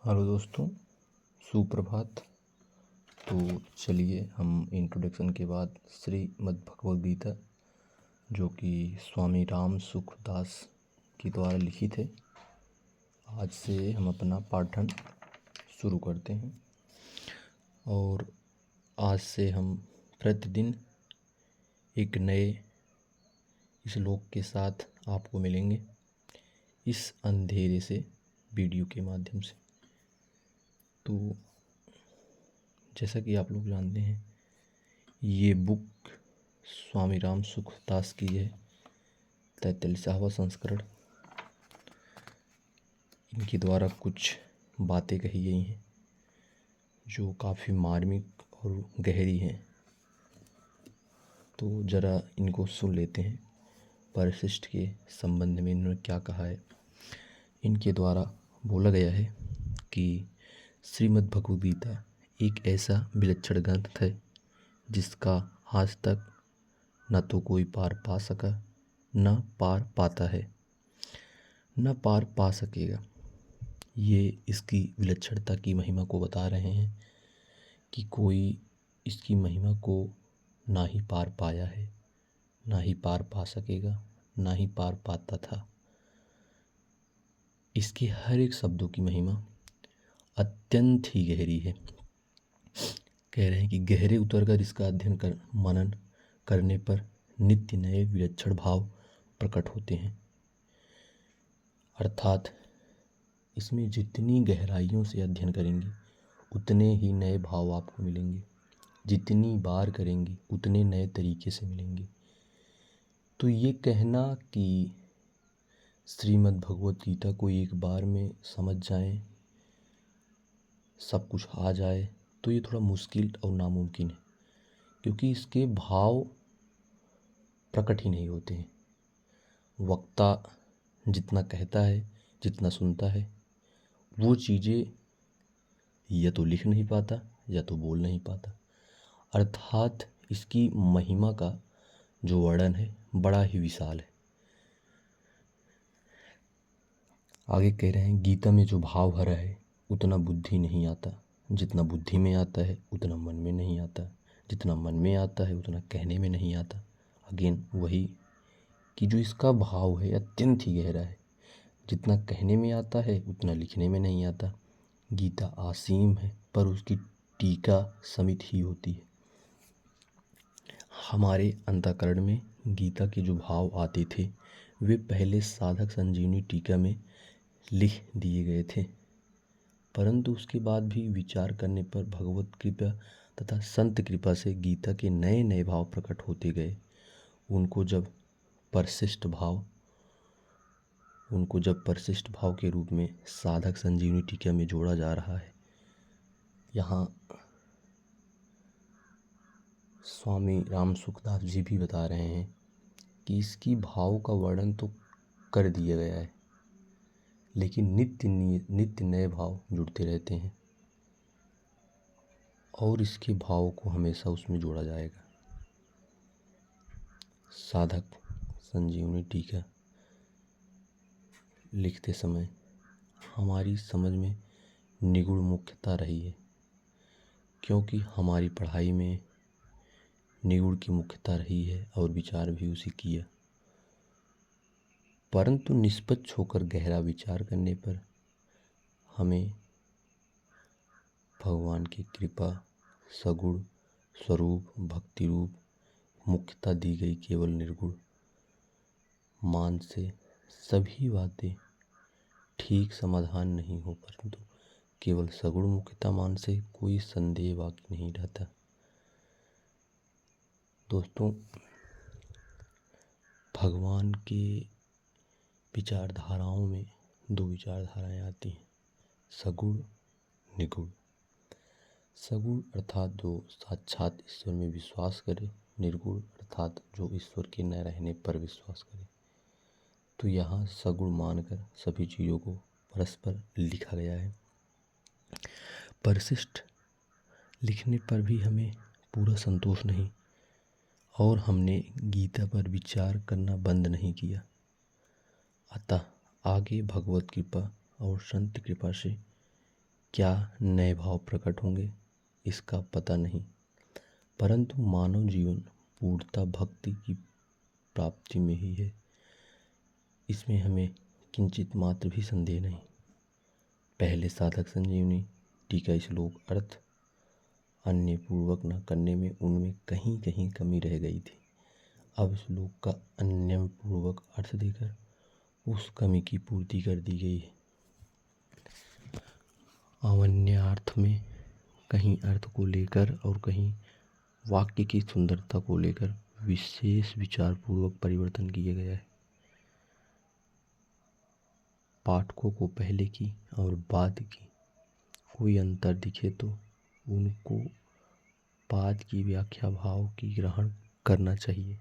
Hello दोस्तों, सुप्रभात। तो चलिए हम इंट्रोडक्शन के बाद श्रीमद् भगवद गीता जो कि स्वामी राम सुखदास के द्वारा लिखित है, आज से हम अपना पाठन शुरू करते हैं। और आज से हम प्रतिदिन एक नए श्लोक के साथ आपको मिलेंगे इस अंधेरे से वीडियो के माध्यम से। तो जैसा कि आप लोग जानते हैं, ये बुक स्वामी राम सुखदास की है, 43वां संस्करण। इनके द्वारा कुछ बातें कही गई हैं जो काफ़ी मार्मिक और गहरी हैं। तो ज़रा इनको सुन लेते हैं। परिशिष्ट के संबंध में इन्होंने क्या कहा है। इनके द्वारा बोला गया है कि श्रीमद् भगवद गीता एक ऐसा विलक्षण ग्रंथ है जिसका आज तक न तो कोई पार पा सका, न पार पाता है, न पार पा सकेगा। ये इसकी विलक्षणता की महिमा को बता रहे हैं कि कोई इसकी महिमा को ना ही पार पाया है, ना ही पार पा सकेगा, ना ही पार पाता था। इसके हर एक शब्दों की महिमा अत्यंत ही गहरी है। कह रहे हैं कि गहरे उतरकर इसका अध्ययन मनन करने पर नित्य नए विलक्षण भाव प्रकट होते हैं। अर्थात इसमें जितनी गहराइयों से अध्ययन करेंगे उतने ही नए भाव आपको मिलेंगे, जितनी बार करेंगे उतने नए तरीके से मिलेंगे। तो ये कहना कि श्रीमद् भगवद गीता को एक बार में समझ जाएं, सब कुछ आ जाए, तो ये थोड़ा मुश्किल और नामुमकिन है, क्योंकि इसके भाव प्रकट ही नहीं होते हैं। वक्ता जितना कहता है, जितना सुनता है, वो चीज़ें या तो लिख नहीं पाता या तो बोल नहीं पाता। अर्थात इसकी महिमा का जो वर्णन है बड़ा ही विशाल है। आगे कह रहे हैं, गीता में जो भाव भरा है उतना बुद्धि नहीं आता, जितना बुद्धि में आता है उतना मन में नहीं आता, जितना मन में आता है उतना कहने में नहीं आता। अगेन वही कि जो इसका भाव है अत्यंत ही गहरा है, जितना कहने में आता है उतना लिखने में नहीं आता। गीता असीम है पर उसकी टीका सीमित ही होती है। हमारे अंतःकरण में गीता के जो भाव आते थे वे पहले साधक संजीवनी टीका में लिख दिए गए थे, परंतु उसके बाद भी विचार करने पर भगवत कृपा तथा संत कृपा से गीता के नए नए भाव प्रकट होते गए। उनको जब परिशिष्ट भाव के रूप में साधक संजीवनी टीका में जोड़ा जा रहा है। यहाँ स्वामी राम सुखदास जी भी बता रहे हैं कि इसकी भाव का वर्णन तो कर दिया गया है, लेकिन नित्य नए भाव जुड़ते रहते हैं और इसके भाव को हमेशा उसमें जोड़ा जाएगा। साधक संजीवनी टीका लिखते समय हमारी समझ में निगूढ़ मुख्यता रही है, क्योंकि हमारी पढ़ाई में निगूढ़ की मुख्यता रही है और विचार भी उसी किया। परंतु निष्पक्ष होकर गहरा विचार करने पर हमें भगवान की कृपा, सगुण स्वरूप, भक्ति रूप मुख्यता दी गई। केवल निर्गुण मान से सभी बातें ठीक समाधान नहीं हो, परंतु केवल सगुण मुख्यता मान से कोई संदेह बाकी नहीं रहता। दोस्तों, भगवान के विचारधाराओं में दो विचारधाराएं आती हैं, सगुण, निगुण। सगुण अर्थात जो साक्षात ईश्वर में विश्वास करे, निर्गुण अर्थात जो ईश्वर के न रहने पर विश्वास करे। तो यहाँ सगुण मानकर सभी चीज़ों को परस्पर लिखा गया है। परिशिष्ट लिखने पर भी हमें पूरा संतोष नहीं और हमने गीता पर विचार करना बंद नहीं किया। अतः आगे भगवत कृपा और संत कृपा से क्या नए भाव प्रकट होंगे इसका पता नहीं, परंतु मानव जीवन पूर्णतः भक्ति की प्राप्ति में ही है, इसमें हमें किंचित मात्र भी संदेह नहीं। पहले साधक संजीवनी टीका श्लोक अर्थ अन्य पूर्वक न करने में उनमें कहीं कहीं कमी रह गई थी। अब श्लोक का अन्य पूर्वक अर्थ देकर उस कमी की पूर्ति कर दी गई है। अवन्यार्थ में कहीं अर्थ को लेकर और कहीं वाक्य की सुंदरता को लेकर विशेष विचार पूर्वक परिवर्तन किया गया है। पाठकों को पहले की और बाद की कोई अंतर दिखे तो उनको बाद की व्याख्या भाव की ग्रहण करना चाहिए।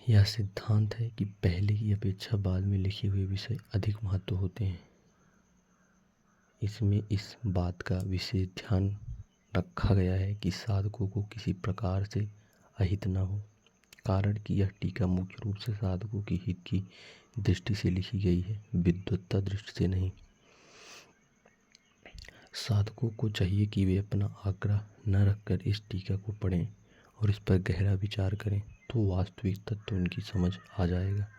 यह सिद्धांत है कि पहले की अपेक्षा बाद में लिखे हुए विषय अधिक महत्व होते हैं। इसमें इस बात का विशेष ध्यान रखा गया है कि साधकों को किसी प्रकार से अहित न हो, कारण कि यह टीका मुख्य रूप से साधकों की हित की दृष्टि से लिखी गई है, विद्वत्ता दृष्टि से नहीं। साधकों को चाहिए कि वे अपना आग्रह न रखकर इस टीका को पढ़ें और इस पर गहरा विचार करें, तो वास्तविक तत्व उनकी समझ आ जाएगा।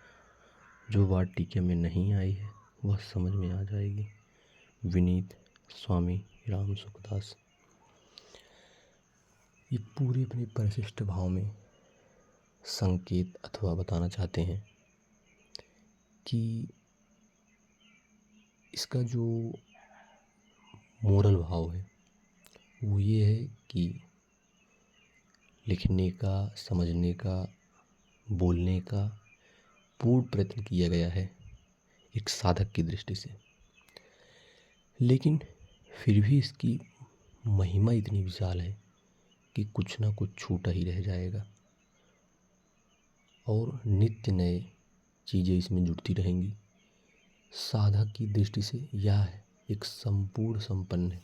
जो बात टीके में नहीं आई है वह समझ में आ जाएगी। विनीत स्वामी राम सुखदास। ये पूरे अपने परिशिष्ट भाव में संकेत अथवा बताना चाहते हैं कि इसका जो मोरल भाव है वो ये है कि लिखने का, समझने का, बोलने का पूर्ण प्रयत्न किया गया है एक साधक की दृष्टि से, लेकिन फिर भी इसकी महिमा इतनी विशाल है कि कुछ ना कुछ छूटा ही रह जाएगा और नित्य नए चीज़ें इसमें जुड़ती रहेंगी। साधक की दृष्टि से यह एक संपूर्ण संपन्न है।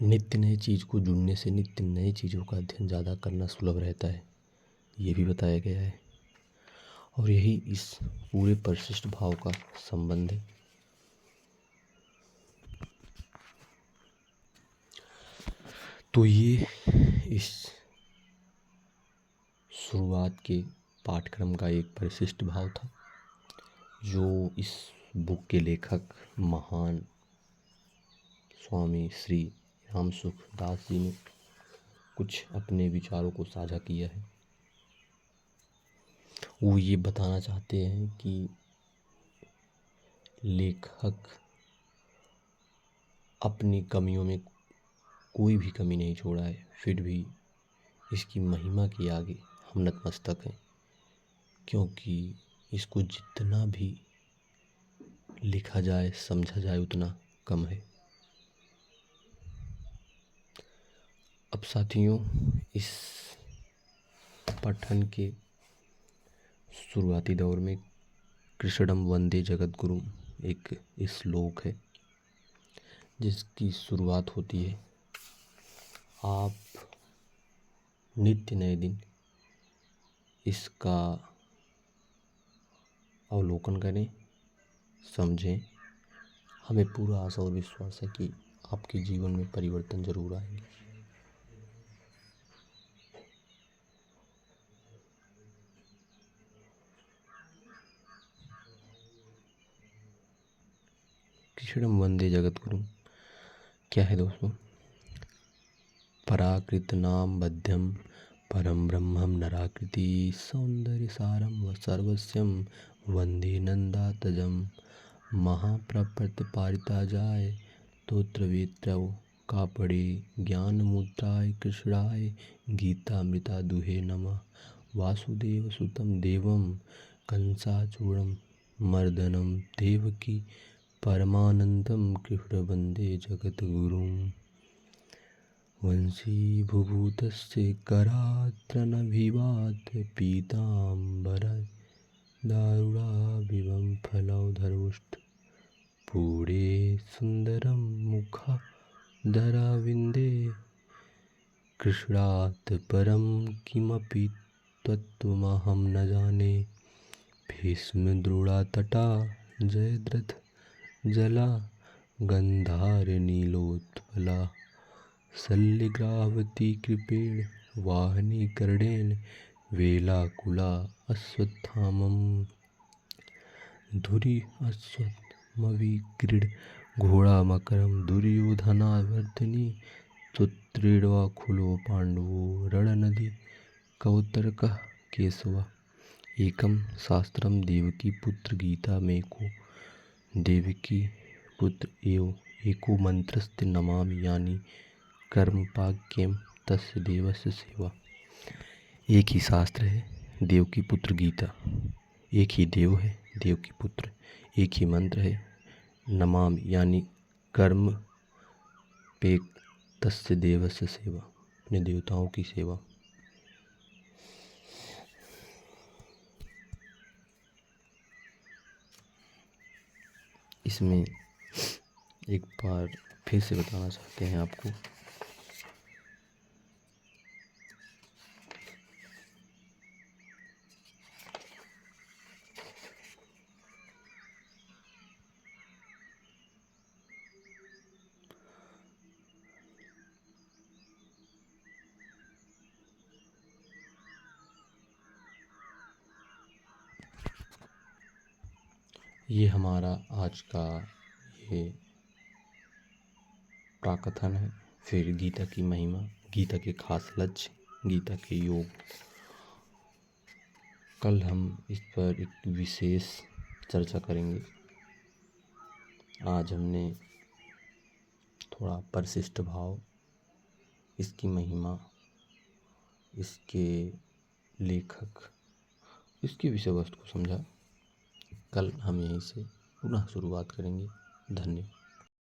नित्य नए चीज़ को जुड़ने से नित्य नई चीज़ों का अध्ययन ज़्यादा करना सुलभ रहता है, ये भी बताया गया है और यही इस पूरे परिशिष्ट भाव का संबंध है। तो ये इस शुरुआत के पाठ्यक्रम का एक परिशिष्ट भाव था जो इस बुक के लेखक महान स्वामी श्री राम सुखदास जी ने कुछ अपने विचारों को साझा किया है। वो ये बताना चाहते हैं कि लेखक अपनी कमियों में कोई भी कमी नहीं छोड़ा है, फिर भी इसकी महिमा के आगे हम नतमस्तक हैं, क्योंकि इसको जितना भी लिखा जाए, समझा जाए उतना कम है। अब साथियों, इस पठन के शुरुआती दौर में कृष्णम वंदे जगद्गुरुम एक श्लोक है जिसकी शुरुआत होती है, आप नित्य नए दिन इसका अवलोकन करें, समझें। हमें पूरा आशा और विश्वास है कि आपके जीवन में परिवर्तन जरूर आएंगे। कृष्णम वंदे जगद्गुरुम क्या है दोस्तों? पराकृत नाम बध्यम परम ब्रह्मम नराकृति सौंदर्य सारम व सर्वस्यम वंदे नंदातजम महाप्रप्रतिपारिताजाय तोत्रवेत्रव कापड़े ज्ञान मुद्राय कृष्णाय गीतामृता दुहे नमः वासुदेव सुतम देवम कंसाचूड़म मर्दनम देवकी परमानंदम कृष्ण वंदे जगद्गुरुम वंशीभूतस्य करात्रनभिवात पीताम्बरं दारुणाभिवं फलौधरुष्ट पूरे सुंदरं मुखादरविन्दे कृष्णात् परं किमपि तत्त्वमहं न जाने भीष्मद्रोणातटा जयद्रथ जला गन्धारनीलोत्पला शल्यग्रावती कृपेण वाहनी कर्णेन वेलाकुला अश्वत्थामम् धुरि अश्वत्थमविक्रीड घोड़ामकरं दुर्योधनावर्तिनी त्वत्क्रीड्वाकुलो पाण्डवो रणनदी कौतरकः केशव। एकं शास्त्रं देवकीपुत्र गीता मेको देवकी पुत्र एव एको मंत्रस्ते नमामि यानि कर्मपाज्ञं तस्य देवस्य सेवा। एक ही शास्त्र है, देव की पुत्र गीता, एक ही देव है, देव की पुत्र, एक ही मंत्र है, नमामि यानी कर्म पे तस्य देवस्य सेवा, अपने देवताओं की सेवा। इसमें एक बार फिर से बताना चाहते हैं आपको, ये हमारा आज का ये प्राकथन है। फिर गीता की महिमा, गीता के खास लक्ष्य, गीता के योग। कल हम इस पर एक विशेष चर्चा करेंगे। आज हमने थोड़ा परिशिष्ट भाव, इसकी महिमा, इसके लेखक, इसकी विषय वस्तु को समझा। कल हम यहीं से पुनः शुरुआत करेंगे। धन्यवाद।